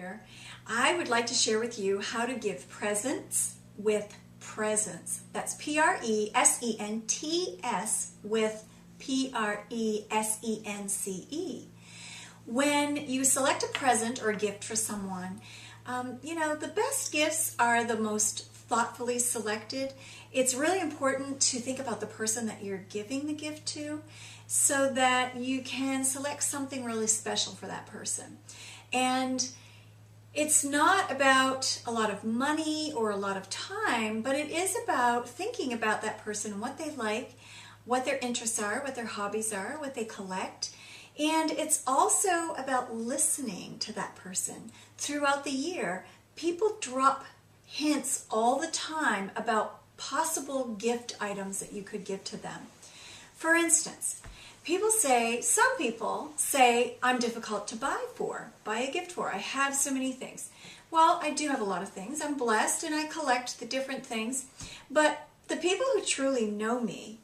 here. I would like to share with you how to give presents with presence. That's P-R-E-S-E-N-T-S with P-R-E-S-E-N-C-E. When you select a present or a gift for someone, the best gifts are the most thoughtfully selected. It's really important to think about the person that you're giving the gift to so that you can select something really special for that person. And it's not about a lot of money or a lot of time, but it is about thinking about that person, what they like, what their interests are, what their hobbies are, what they collect. And it's also about listening to that person. Throughout the year, people drop hints all the time about possible gift items that you could give to them. For instance, some people say, I'm difficult to buy a gift for. I have so many things. Well, I do have a lot of things. I'm blessed and I collect the different things. But the people who truly know me,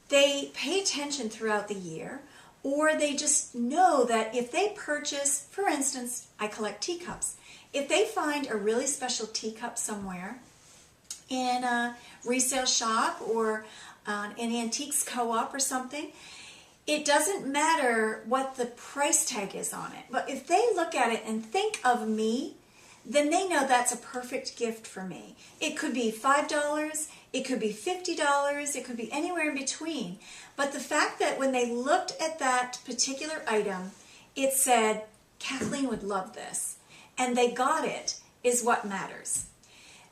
they pay attention throughout the year, or they just know that if they purchase, for instance, I collect teacups. If they find a really special teacup somewhere in a resale shop or an antiques co-op or something, it doesn't matter what the price tag is on it. But if they look at it and think of me, then they know that's a perfect gift for me. It could be $5, it could be $50, it could be anywhere in between. But the fact that when they looked at that particular item, it said, Kathleen would love this, and they got it, is what matters.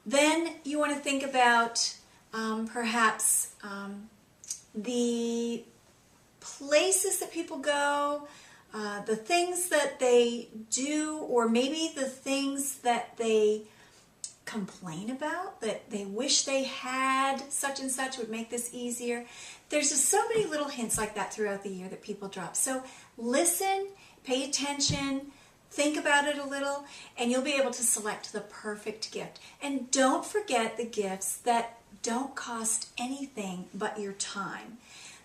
Then you want to think about perhaps the places that people go, the things that they do, or maybe the things that they complain about, that they wish they had such and such would make this easier. There's just so many little hints like that throughout the year that people drop. So listen, pay attention, think about it a little, and you'll be able to select the perfect gift. And don't forget the gifts that don't cost anything but your time.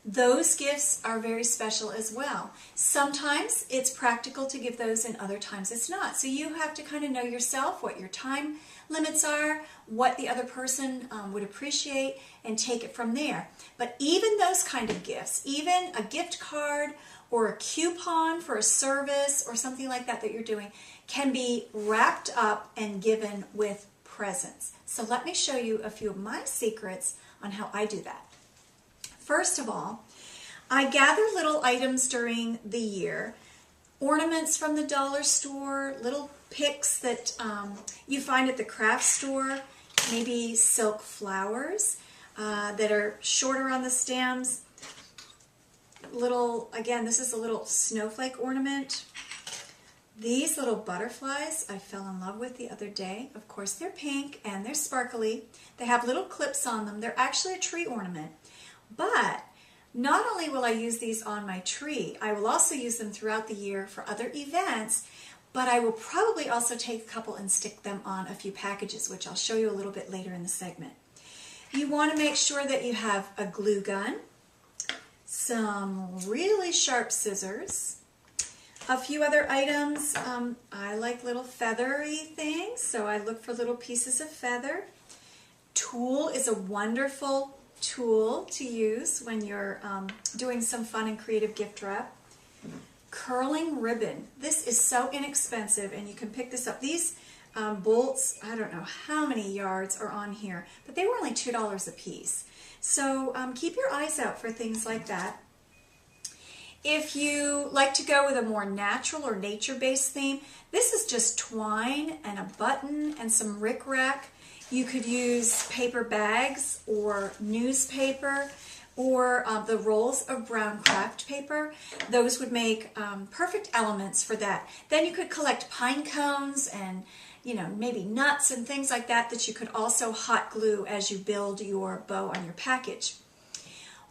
Those gifts are very special as well. Sometimes it's practical to give those and other times it's not. So you have to kind of know yourself, what your time limits are, what the other person would appreciate, and take it from there. But even those kind of gifts, even a gift card or a coupon for a service or something like that that you're doing, can be wrapped up and given with presents. So let me show you a few of my secrets on how I do that. First of all, I gather little items during the year, ornaments from the dollar store, little picks that you find at the craft store, maybe silk flowers that are shorter on the stems. This is a little snowflake ornament. These little butterflies I fell in love with the other day. Of course, they're pink and they're sparkly. They have little clips on them. They're actually a tree ornament. But not only will I use these on my tree, I will also use them throughout the year for other events, but I will probably also take a couple and stick them on a few packages, which I'll show you a little bit later in the segment. You want to make sure that you have a glue gun, some really sharp scissors, a few other items. I like little feathery things, so I look for little pieces of feather. Tulle is a wonderful tool to use when you're doing some fun and creative gift wrap. Curling ribbon. This is so inexpensive and you can pick this up. These bolts, I don't know how many yards are on here, but they were only $2 a piece. So keep your eyes out for things like that. If you like to go with a more natural or nature-based theme, this is just twine and a button and some rickrack. You could use paper bags or newspaper or the rolls of brown craft paper. Those would make perfect elements for that. Then you could collect pine cones and maybe nuts and things like that that you could also hot glue as you build your bow on your package.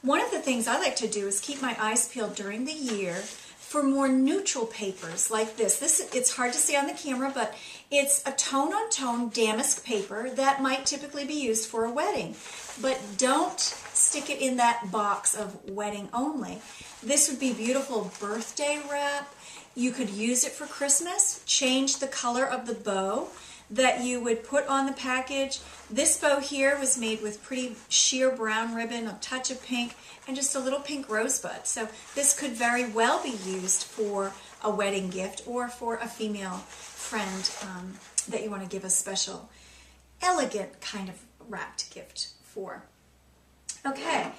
One of the things I like to do is keep my eyes peeled during the year for more neutral papers like this. It's hard to see on the camera, but it's a tone-on-tone damask paper that might typically be used for a wedding. But don't stick it in that box of wedding only. This would be beautiful birthday wrap. You could use it for Christmas, change the color of the bow that you would put on the package. This bow here was made with pretty sheer brown ribbon, a touch of pink, and just a little pink rosebud. So this could very well be used for a wedding gift or for a female friend that you want to give a special, elegant kind of wrapped gift for. Okay,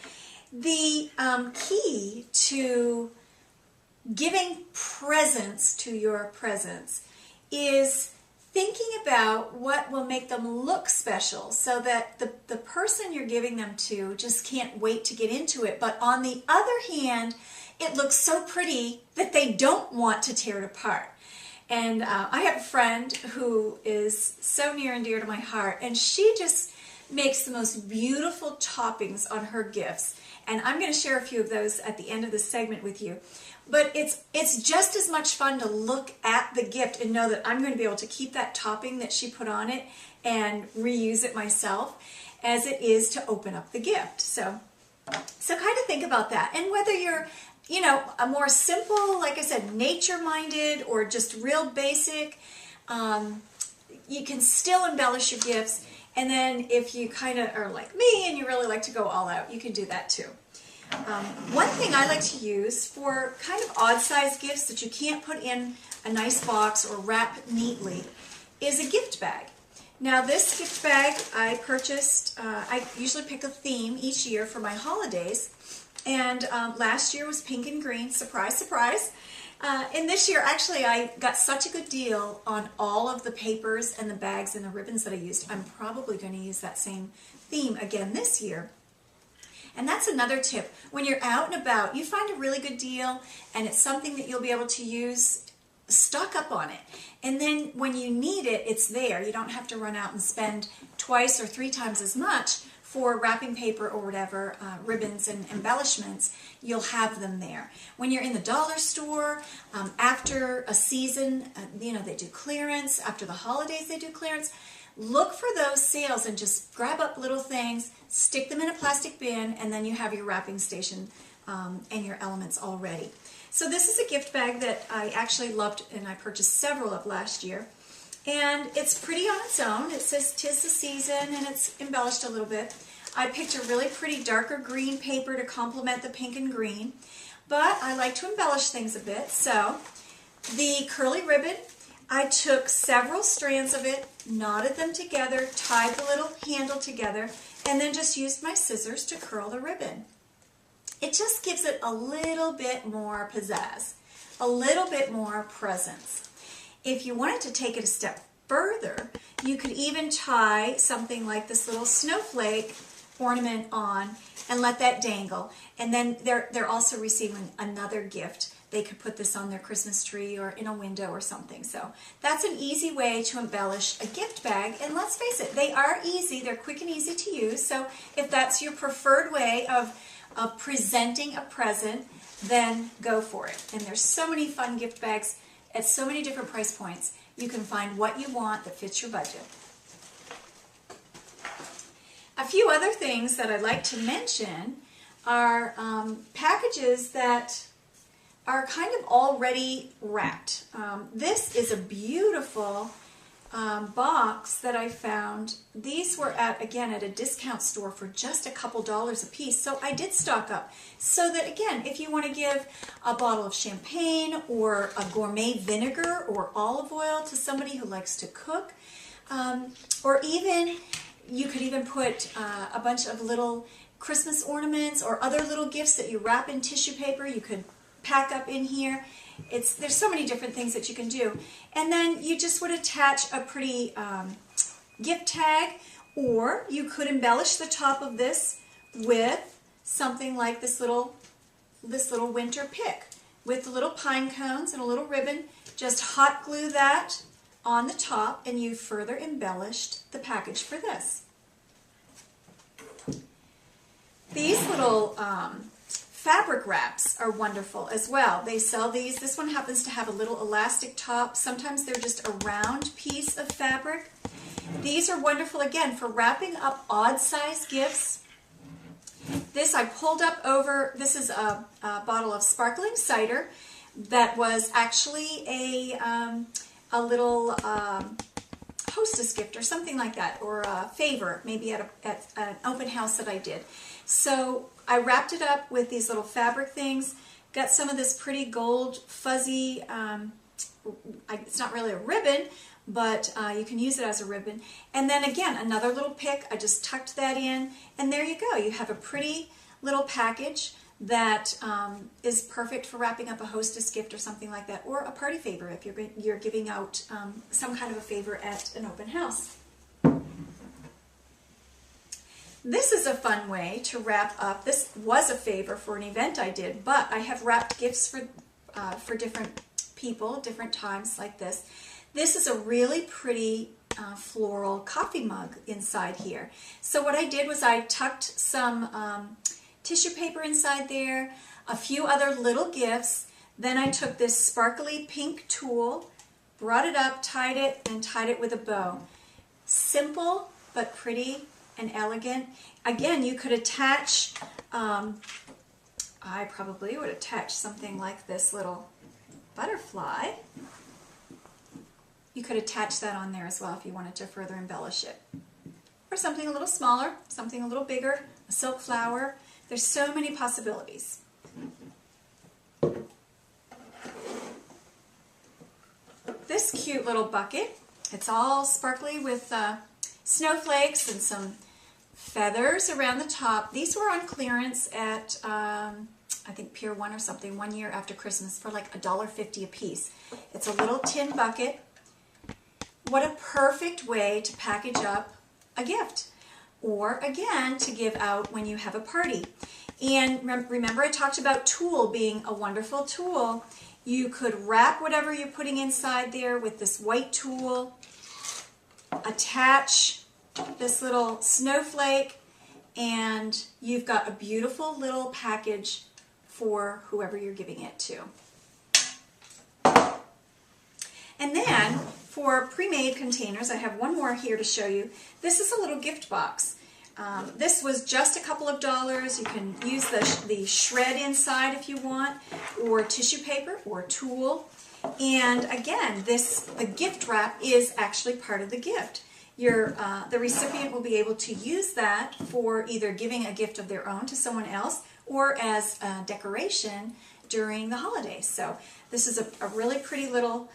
the key to giving presents to your presents is thinking about what will make them look special so that the person you're giving them to just can't wait to get into it. But on the other hand, it looks so pretty that they don't want to tear it apart. And I have a friend who is so near and dear to my heart, and she just makes the most beautiful toppings on her gifts. And I'm going to share a few of those at the end of this segment with you. But it's just as much fun to look at the gift and know that I'm going to be able to keep that topping that she put on it and reuse it myself as it is to open up the gift. So kind of think about that. And whether you're, a more simple, like I said, nature-minded or just real basic, you can still embellish your gifts. And then if you kind of are like me and you really like to go all out, you can do that too. One thing I like to use for kind of odd-sized gifts that you can't put in a nice box or wrap neatly is a gift bag. Now this gift bag I purchased, I usually pick a theme each year for my holidays, and last year was pink and green, surprise, surprise. And this year, actually, I got such a good deal on all of the papers and the bags and the ribbons that I used. I'm probably going to use that same theme again this year. And that's another tip. When you're out and about, you find a really good deal and it's something that you'll be able to use, stock up on it. And then when you need it, it's there. You don't have to run out and spend twice or three times as much for wrapping paper or whatever, ribbons and embellishments. You'll have them there. When you're in the dollar store, after a season, they do clearance. After the holidays, they do clearance. Look for those sales and just grab up little things, stick them in a plastic bin, and then you have your wrapping station and your elements all ready. So this is a gift bag that I actually loved and I purchased several of last year. And it's pretty on its own. It says "'Tis the Season" and it's embellished a little bit. I picked a really pretty darker green paper to complement the pink and green, but I like to embellish things a bit. So the curly ribbon, I took several strands of it, knotted them together, tied the little handle together, and then just used my scissors to curl the ribbon. It just gives it a little bit more pizzazz, a little bit more presence. If you wanted to take it a step further, you could even tie something like this little snowflake ornament on and let that dangle. And then they're also receiving another gift. They could put this on their Christmas tree or in a window or something. So that's an easy way to embellish a gift bag. And let's face it, they are easy. They're quick and easy to use. So if that's your preferred way of presenting a present, then go for it. And there's so many fun gift bags at so many different price points. You can find what you want that fits your budget. A few other things that I'd like to mention are packages that are kind of already wrapped. This is a beautiful box that I found. These were again at a discount store for just a couple dollars a piece, so I did stock up. So that again, if you want to give a bottle of champagne or a gourmet vinegar or olive oil to somebody who likes to cook, or even you could even put a bunch of little Christmas ornaments or other little gifts that you wrap in tissue paper, you could pack up in here. There's so many different things that you can do. And then you just would attach a pretty gift tag, or you could embellish the top of this with something like this little winter pick with the little pine cones and a little ribbon. Just hot glue that on the top and you further embellished the package for this. These little fabric wraps are wonderful as well. They sell these. This one happens to have a little elastic top. Sometimes they're just a round piece of fabric. These are wonderful again for wrapping up odd-sized gifts. This I pulled up over. This is a bottle of sparkling cider. that was actually a little hostess gift or something like that, or a favor, maybe at an open house that I did. So I wrapped it up with these little fabric things, got some of this pretty gold fuzzy, it's not really a ribbon, but you can use it as a ribbon. And then again, another little pick, I just tucked that in, and there you go. You have a pretty little package that is perfect for wrapping up a hostess gift or something like that, or a party favor if you're giving out some kind of a favor at an open house. This is a fun way to wrap up. This was a favor for an event I did, but I have wrapped gifts for different people, different times like this. This is a really pretty floral coffee mug inside here. So what I did was I tucked some tissue paper inside there, a few other little gifts. Then I took this sparkly pink tulle, brought it up, tied it with a bow. Simple but pretty and elegant. Again, you could attach, I probably would attach something like this little butterfly. You could attach that on there as well if you wanted to further embellish it. Or something a little smaller, something a little bigger, a silk flower. There's so many possibilities. This cute little bucket, it's all sparkly with snowflakes and some feathers around the top. These were on clearance at, I think Pier 1 or something, 1 year after Christmas for like $1.50 a piece. It's a little tin bucket. What a perfect way to package up a gift, or again, to give out when you have a party. And remember I talked about tulle being a wonderful tool. You could wrap whatever you're putting inside there with this white tulle, attach this little snowflake, and you've got a beautiful little package for whoever you're giving it to. And then for pre-made containers, I have one more here to show you. This is a little gift box. This was just a couple of dollars. You can use the shred inside if you want, or tissue paper or tulle. And again, the gift wrap is actually part of the gift. The recipient will be able to use that for either giving a gift of their own to someone else or as a decoration during the holidays. So this is a really pretty little,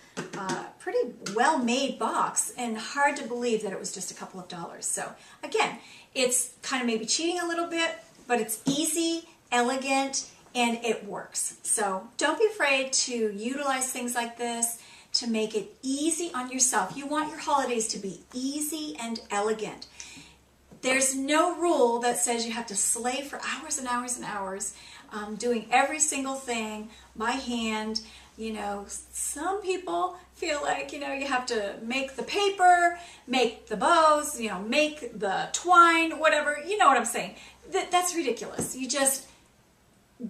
pretty well-made box, and hard to believe that it was just a couple of dollars. So again, it's kind of maybe cheating a little bit, but it's easy, elegant, and it works. So don't be afraid to utilize things like this to make it easy on yourself. You want your holidays to be easy and elegant. There's no rule that says you have to slave for hours and hours and hours doing every single thing by hand. You know, some people feel like, you know, you have to make the paper, make the bows, you know, make the twine, whatever. You know what I'm saying. That's ridiculous. You just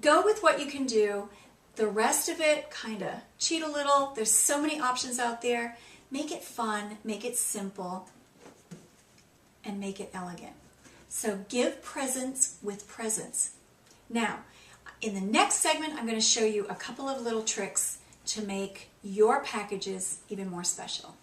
go with what you can do. The rest of it, kind of cheat a little. There's so many options out there. Make it fun, make it simple, and make it elegant. So give presents with presents. Now, in the next segment, I'm going to show you a couple of little tricks to make your packages even more special.